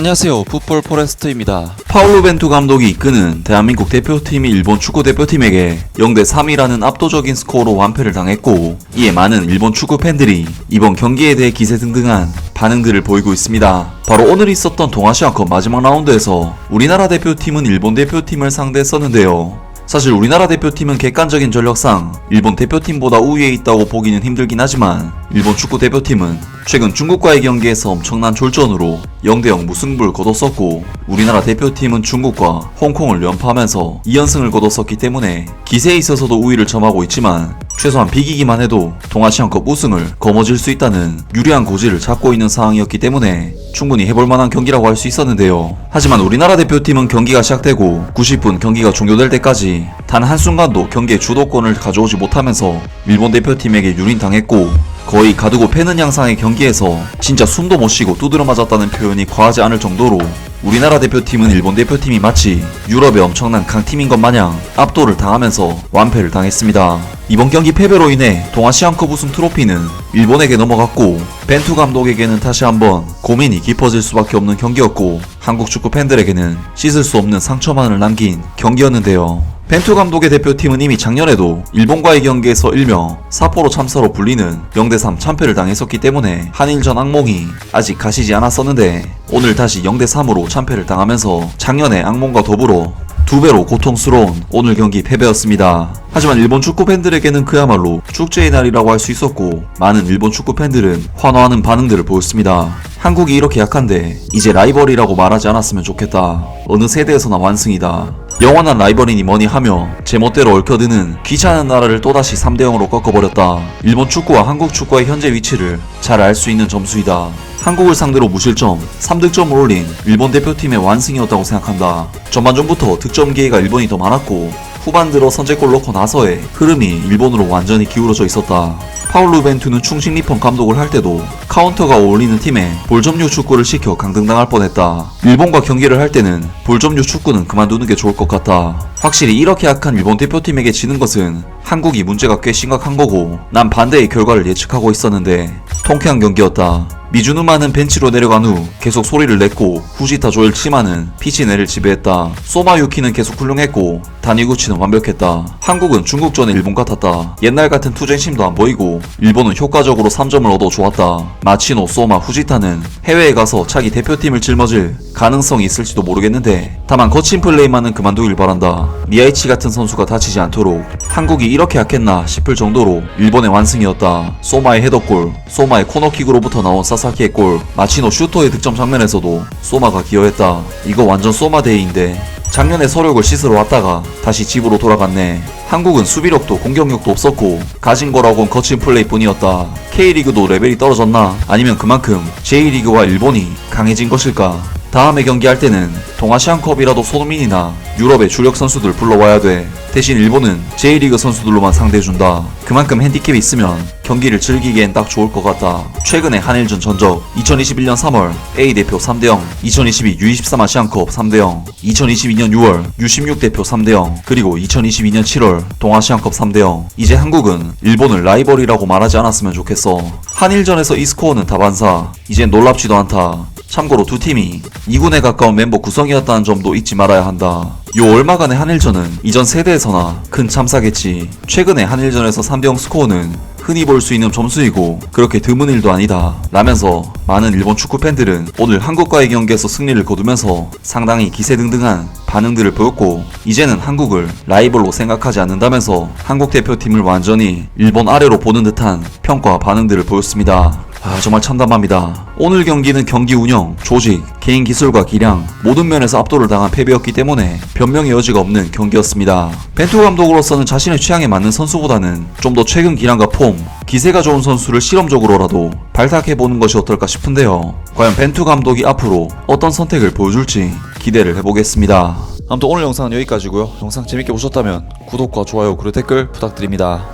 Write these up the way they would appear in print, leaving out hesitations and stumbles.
안녕하세요, 풋볼 포레스트입니다. 파울로 벤투 감독이 이끄는 대한민국 대표팀이 일본 축구 대표팀에게 0대3이라는 압도적인 스코어로 완패를 당했고, 이에 많은 일본 축구 팬들이 이번 경기에 대해 기세등등한 반응들을 보이고 있습니다. 바로 오늘 있었던 동아시안컵 마지막 라운드에서 우리나라 대표팀은 일본 대표팀을 상대했었는데요. 사실 우리나라 대표팀은 객관적인 전력상 일본 대표팀보다 우위에 있다고 보기는 힘들긴 하지만, 일본 축구 대표팀은 최근 중국과의 경기에서 엄청난 졸전으로 0대0 무승부를 거뒀었고, 우리나라 대표팀은 중국과 홍콩을 연파하면서 2연승을 거뒀었기 때문에 기세에 있어서도 우위를 점하고 있지만, 최소한 비기기만 해도 동아시안컵 우승을 거머쥘 수 있다는 유리한 고지를 잡고 있는 상황이었기 때문에 충분히 해볼만한 경기라고 할 수 있었는데요. 하지만 우리나라 대표팀은 경기가 시작되고 90분 경기가 종료될 때까지 단 한순간도 경기의 주도권을 가져오지 못하면서 일본 대표팀에게 유린당했고, 거의 가두고 패는 양상의 경기에서 진짜 숨도 못 쉬고 두드려 맞았다는 표현이 과하지 않을 정도로 우리나라 대표팀은 일본 대표팀이 마치 유럽의 엄청난 강팀인 것 마냥 압도를 당하면서 완패를 당했습니다. 이번 경기 패배로 인해 동아시안컵 우승 트로피는 일본에게 넘어갔고, 벤투 감독에게는 다시 한번 고민이 깊어질 수밖에 없는 경기였고, 한국 축구 팬들에게는 씻을 수 없는 상처만을 남긴 경기였는데요. 벤투 감독의 대표팀은 이미 작년에도 일본과의 경기에서 일명 사포로 참사로 불리는 0대3 참패를 당했었기 때문에 한일전 악몽이 아직 가시지 않았었는데, 오늘 다시 0대3으로 참패를 당하면서 작년의 악몽과 더불어 2배로 고통스러운 오늘 경기 패배였습니다. 하지만 일본 축구 팬들에게는 그야말로 축제의 날이라고 할 수 있었고, 많은 일본 축구 팬들은 환호하는 반응들을 보였습니다. 한국이 이렇게 약한데 이제 라이벌이라고 말하지 않았으면 좋겠다. 어느 세대에서나 완승이다. 영원한 라이벌이니 뭐니 하며 제멋대로 얽혀드는 귀찮은 나라를 또다시 3대0으로 꺾어버렸다. 일본 축구와 한국 축구의 현재 위치를 잘 알 수 있는 점수이다. 한국을 상대로 무실점 3득점을 올린 일본 대표팀의 완승이었다고 생각한다. 전반전부터 득점 기회가 일본이 더 많았고, 후반 들어 선제골 넣고 나서의 흐름이 일본으로 완전히 기울어져 있었다. 파울루 벤투는 충식 리펀 감독을 할 때도 카운터가 어울리는 팀에 볼점류 축구를 시켜 강등당할 뻔했다. 일본과 경기를 할 때는 볼점류 축구는 그만두는 게 좋을 것 같다. 확실히 이렇게 약한 일본 대표팀에게 지는 것은 한국이 문제가 꽤 심각한 거고, 난 반대의 결과를 예측하고 있었는데 통쾌한 경기였다. 미주누마는 벤치로 내려간 후 계속 소리를 냈고, 후지타 조엘 치마는 피치 내를 지배했다. 소마 유키는 계속 훌륭했고, 다니구치는 완벽했다. 한국은 중국전의 일본 같았다. 옛날 같은 투쟁심도 안 보이고, 일본은 효과적으로 3점을 얻어 좋았다. 마치노, 소마, 후지타는 해외에 가서 차기 대표팀을 짊어질 가능성이 있을지도 모르겠는데, 다만 거친 플레이만은 그만두길 바란다. 미야이치 같은 선수가 다치지 않도록. 한국이 이렇게 약했나 싶을 정도로 일본의 완승이었다. 소마의 헤더골, 소마의 코너킥으로부터 나온 사사키의 골, 마치노 슈터의 득점 장면에서도 소마가 기여했다. 이거 완전 소마데이인데. 작년에 서력을 씻으러 왔다가 다시 집으로 돌아갔네. 한국은 수비력도 공격력도 없었고 가진 거라곤 거친 플레이뿐이었다. K리그도 레벨이 떨어졌나? 아니면 그만큼 J리그와 일본이 강해진 것일까? 다음에 경기할 때는 동아시안컵이라도 손흥민이나 유럽의 주력 선수들 불러와야 돼. 대신 일본은 J리그 선수들로만 상대해준다. 그만큼 핸디캡이 있으면 경기를 즐기기엔 딱 좋을 것 같다. 최근에 한일전 전적 2021년 3월 A대표 3대0, 2022 U23 아시안컵 3대0, 2022년 6월 U16 대표 3대0, 그리고 2022년 7월 동아시안컵 3대0. 이제 한국은 일본을 라이벌이라고 말하지 않았으면 좋겠어. 한일전에서 이 스코어는 다반사. 이젠 놀랍지도 않다. 참고로 두 팀이 2군에 가까운 멤버 구성이었다는 점도 잊지 말아야 한다. 요 얼마간의 한일전은 이전 세대에서나 큰 참사겠지. 최근에 한일전에서 3대0 스코어는 흔히 볼 수 있는 점수이고 그렇게 드문 일도 아니다 라면서 많은 일본 축구 팬들은 오늘 한국과의 경기에서 승리를 거두면서 상당히 기세등등한 반응들을 보였고, 이제는 한국을 라이벌로 생각하지 않는다면서 한국 대표팀을 완전히 일본 아래로 보는 듯한 평가와 반응들을 보였습니다. 정말 참담합니다. 오늘 경기는 경기 운영, 조직, 개인 기술과 기량 모든 면에서 압도를 당한 패배였기 때문에 변명의 여지가 없는 경기였습니다. 벤투 감독으로서는 자신의 취향에 맞는 선수보다는 좀 더 최근 기량과 폼, 기세가 좋은 선수를 실험적으로라도 발탁해보는 것이 어떨까 싶은데요. 과연 벤투 감독이 앞으로 어떤 선택을 보여줄지 기대를 해보겠습니다. 아무튼 오늘 영상은 여기까지고요. 영상 재밌게 보셨다면 구독과 좋아요 그리고 댓글 부탁드립니다.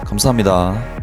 감사합니다.